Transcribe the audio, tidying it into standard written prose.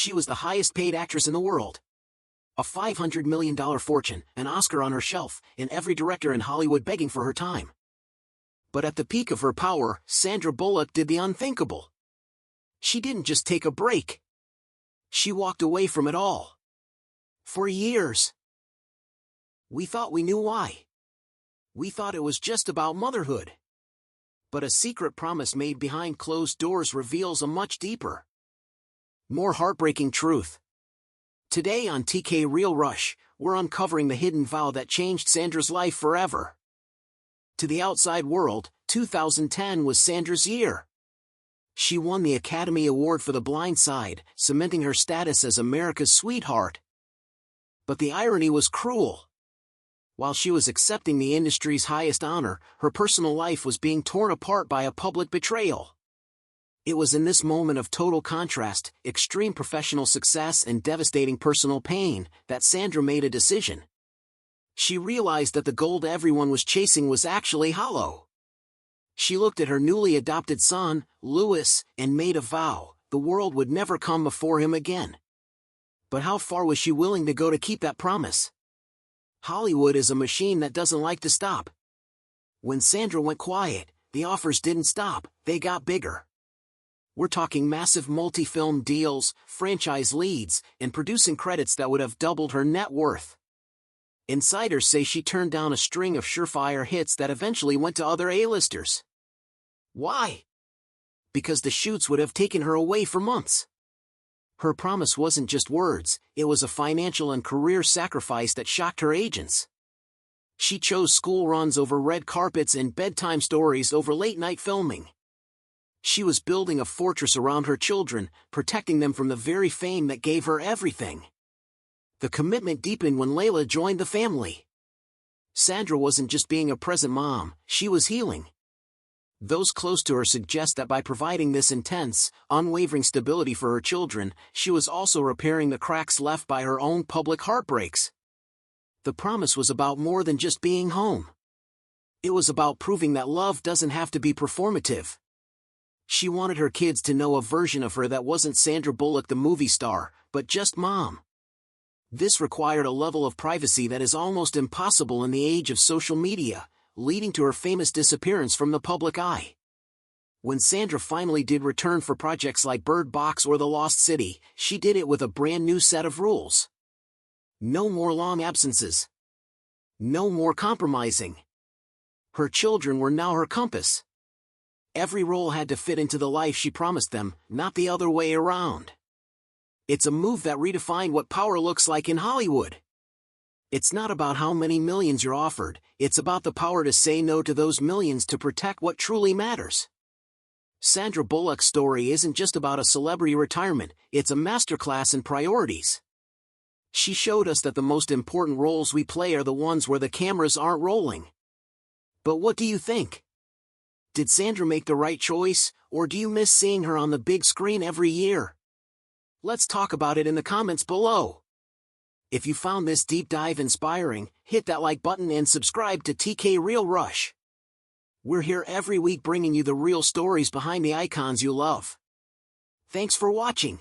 she was the highest-paid actress in the world. A $500 million fortune, an Oscar on her shelf, and every director in Hollywood begging for her time. But at the peak of her power, Sandra Bullock did the unthinkable. She didn't just take a break. She walked away from it all. For years. We thought we knew why. We thought it was just about motherhood. But a secret promise made behind closed doors reveals a much deeper, more heartbreaking truth. Today on TK Real Rush, we're uncovering the hidden vow that changed Sandra's life forever. To the outside world, 2010 was Sandra's year. She won the Academy Award for The Blind Side, cementing her status as America's sweetheart. But the irony was cruel. While she was accepting the industry's highest honor, her personal life was being torn apart by a public betrayal. It was in this moment of total contrast, extreme professional success and devastating personal pain, that Sandra made a decision. She realized that the gold everyone was chasing was actually hollow. She looked at her newly adopted son, Louis, and made a vow: the world would never come before him again. But how far was she willing to go to keep that promise? Hollywood is a machine that doesn't like to stop. When Sandra went quiet, the offers didn't stop, they got bigger. We're talking massive multi-film deals, franchise leads, and producing credits that would have doubled her net worth. Insiders say she turned down a string of surefire hits that eventually went to other A-listers. Why? Because the shoots would have taken her away for months. Her promise wasn't just words, it was a financial and career sacrifice that shocked her agents. She chose school runs over red carpets and bedtime stories over late-night filming. She was building a fortress around her children, protecting them from the very fame that gave her everything. The commitment deepened when Layla joined the family. Sandra wasn't just being a present mom, she was healing. Those close to her suggest that by providing this intense, unwavering stability for her children, she was also repairing the cracks left by her own public heartbreaks. The promise was about more than just being home. It was about proving that love doesn't have to be performative. She wanted her kids to know a version of her that wasn't Sandra Bullock the movie star, but just mom. This required a level of privacy that is almost impossible in the age of social media, leading to her famous disappearance from the public eye. When Sandra finally did return for projects like Bird Box or The Lost City, she did it with a brand new set of rules. No more long absences. No more compromising. Her children were now her compass. Every role had to fit into the life she promised them, not the other way around. It's a move that redefined what power looks like in Hollywood. It's not about how many millions you're offered, it's about the power to say no to those millions to protect what truly matters. Sandra Bullock's story isn't just about a celebrity retirement, it's a masterclass in priorities. She showed us that the most important roles we play are the ones where the cameras aren't rolling. But what do you think? Did Sandra make the right choice, or do you miss seeing her on the big screen every year? Let's talk about it in the comments below. If you found this deep dive inspiring, hit that like button and subscribe to TK Real Rush. We're here every week bringing you the real stories behind the icons you love. Thanks for watching.